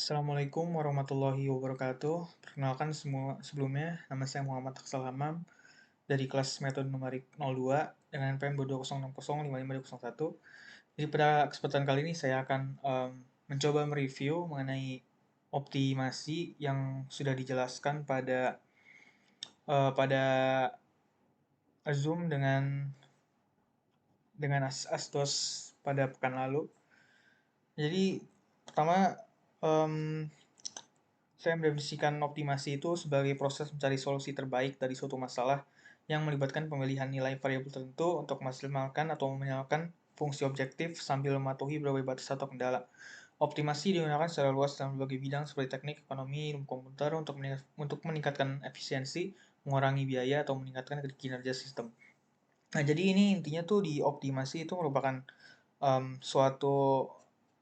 Assalamualaikum warahmatullahi wabarakatuh. Perkenalkan semua sebelumnya, nama saya Muhammad Aksal Hamam dari kelas metode numerik 02 dengan NPM 206055201. Jadi pada kesempatan kali ini saya akan mencoba mereview mengenai optimasi yang sudah dijelaskan pada Zoom dengan Asdos pada pekan lalu. Jadi pertama em, saya mendefinisikan optimasi itu sebagai proses mencari solusi terbaik dari suatu masalah yang melibatkan pemilihan nilai variabel tertentu untuk memaksimalkan atau meminimalkan fungsi objektif sambil mematuhi berbagai batas atau kendala. Optimasi digunakan secara luas dalam berbagai bidang seperti teknik, ekonomi, ilmu komputer untuk meningkatkan efisiensi, mengurangi biaya, atau meningkatkan kinerja sistem. Nah, jadi ini intinya tuh di optimasi itu merupakan suatu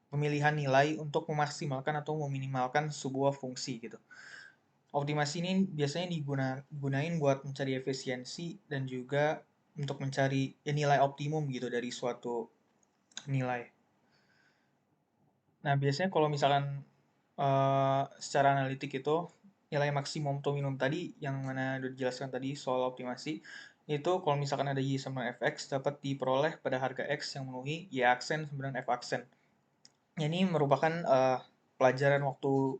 pemilihan nilai untuk memaksimalkan atau meminimalkan sebuah fungsi gitu. Optimasi ini biasanya digunain buat mencari efisiensi dan juga untuk mencari ya, nilai optimum gitu dari suatu nilai. Nah, biasanya kalau misalkan secara analitik itu nilai maksimum atau minimum tadi yang mana udah dijelaskan tadi soal optimasi itu kalau misalkan ada y sama fx dapat diperoleh pada harga x yang memenuhi y aksen sama dengan f aksen. Ini merupakan pelajaran waktu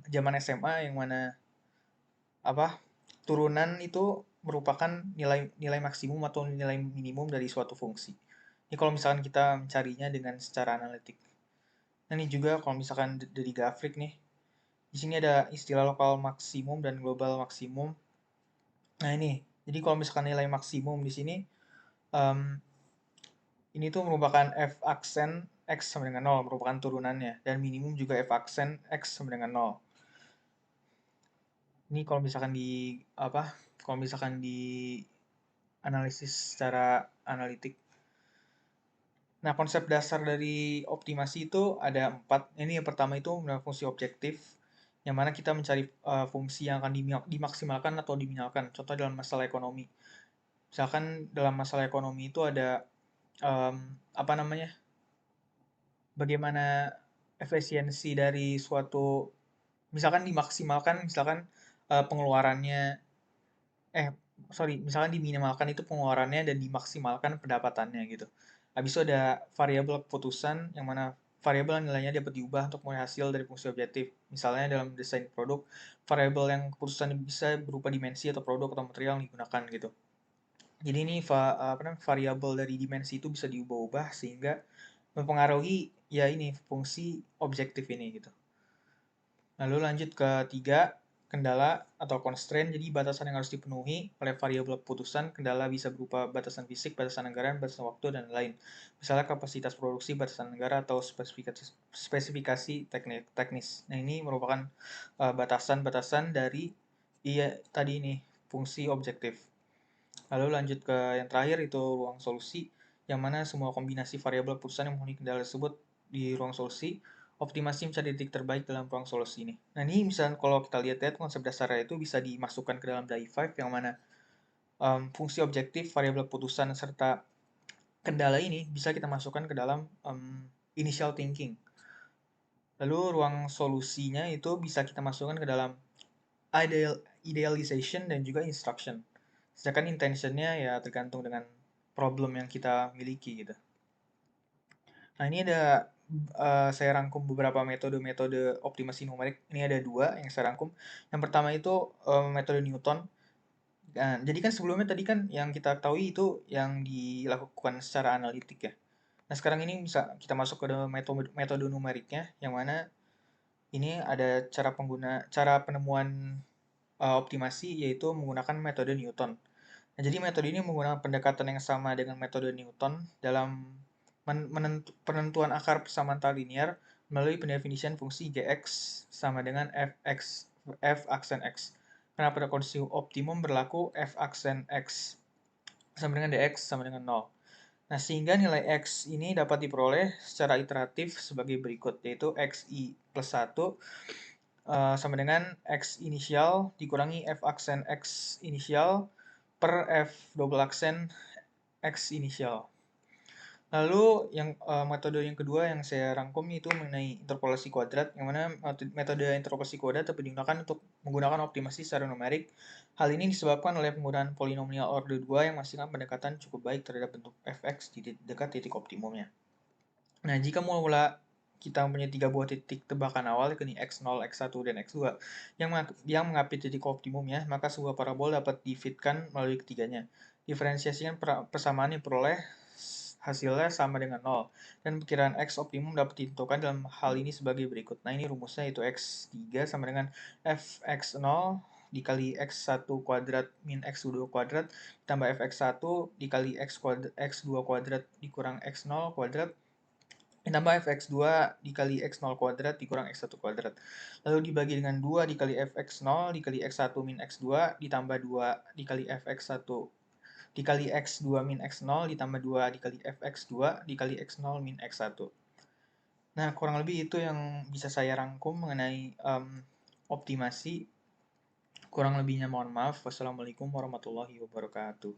zaman SMA yang mana apa turunan itu merupakan nilai nilai maksimum atau nilai minimum dari suatu fungsi. Ini kalau misalkan kita mencarinya dengan secara analitik. Nah, ini juga kalau misalkan dari grafik nih, di sini ada istilah lokal maksimum dan global maksimum. Nah, ini. Jadi kalau misalkan nilai maksimum di sini, um, ini tuh merupakan f aksen x sama dengan 0, merupakan turunannya. Dan minimum juga f aksen x sama dengan 0. Ini kalau misalkan kalau misalkan di analisis secara analitik. Nah, konsep dasar dari optimasi itu ada 4. Ini yang pertama itu adalah fungsi objektif, yang mana kita mencari fungsi yang akan dimaksimalkan atau diminimalkan. Contoh dalam masalah ekonomi. Misalkan dalam masalah ekonomi itu ada um, apa namanya? Bagaimana efisiensi dari suatu misalkan dimaksimalkan misalkan pengeluarannya eh misalkan diminimalkan itu pengeluarannya dan dimaksimalkan pendapatannya gitu. Habis itu ada variabel keputusan yang mana variabel nilainya dapat diubah untuk menghasil hasil dari fungsi objektif. Misalnya dalam desain produk, variabel yang keputusan bisa berupa dimensi atau produk atau material yang digunakan gitu. Jadi ini variabel dari dimensi itu bisa diubah-ubah sehingga mempengaruhi ya ini fungsi objektif ini gitu. Lalu lanjut ke 3, kendala atau constraint. Jadi batasan yang harus dipenuhi oleh variabel keputusan. Kendala bisa berupa batasan fisik, batasan anggaran, batasan waktu, dan lain. Misalnya kapasitas produksi, batasan negara, atau spesifikasi teknis. Nah, ini merupakan batasan-batasan dari tadi ini fungsi objektif. Lalu lanjut ke yang terakhir itu ruang solusi, yang mana semua kombinasi variabel keputusan yang memenuhi kendala tersebut di ruang solusi, optimasi mencari titik terbaik dalam ruang solusi ini. Nah, ini misalnya kalau kita lihat konsep dasarnya itu bisa dimasukkan ke dalam DAI5 yang mana fungsi objektif, variabel keputusan, serta kendala ini bisa kita masukkan ke dalam initial thinking. Lalu ruang solusinya itu bisa kita masukkan ke dalam idealization dan juga instruction. Sedangkan intentionnya ya tergantung dengan problem yang kita miliki gitu. Nah, ini ada saya rangkum beberapa metode-metode optimasi numerik. Ini ada 2 yang saya rangkum. Yang pertama itu metode Newton. Nah, jadi kan sebelumnya tadi kan yang kita ketahui itu yang dilakukan secara analitik ya. Nah, sekarang ini bisa kita masuk ke metode numeriknya yang mana ini ada cara penemuan optimasi yaitu menggunakan metode Newton. Nah, jadi metode ini menggunakan pendekatan yang sama dengan metode Newton dalam penentuan akar persamaan tali linear melalui pendefinisian fungsi gx sama dengan f aksen x. Karena pada kondisi optimum berlaku f aksen x sama dengan dx sama dengan 0. Nah, sehingga nilai x ini dapat diperoleh secara iteratif sebagai berikut, yaitu xi plus 1 sama dengan x inisial dikurangi f aksen x inisial per f double aksen x inisial. Lalu metode yang kedua yang saya rangkum itu mengenai interpolasi kuadrat, yang mana metode interpolasi kuadrat dapat digunakan untuk menggunakan optimasi secara numerik. Hal ini disebabkan oleh penggunaan polinomial order 2 yang menghasilkan pendekatan cukup baik terhadap bentuk fx di dekat titik optimumnya. Nah, jika mula kita mempunyai 3 buah titik tebakan awal, yakni x0, x1, dan x2, yang mengapit titik optimumnya, maka sebuah parabol dapat difitkan melalui ketiganya. Diferensiasikan persamaan yang diperoleh hasilnya sama dengan 0. Dan perkiraan x optimum dapat ditentukan dalam hal ini sebagai berikut. Nah, ini rumusnya yaitu x3 sama dengan fx0 dikali x1 kuadrat min x2 kuadrat ditambah fx1 dikali x2 kuadrat dikurang x0 kuadrat ditambah fx2 dikali x0 kuadrat dikurang x1 kuadrat. Lalu dibagi dengan 2 dikali fx0 dikali x1 min x2 ditambah 2 dikali fx1 dikali x2 min x0 ditambah 2 dikali fx2 dikali x0 min x1. Nah, kurang lebih itu yang bisa saya rangkum mengenai optimasi. Kurang lebihnya mohon maaf. Wassalamualaikum warahmatullahi wabarakatuh.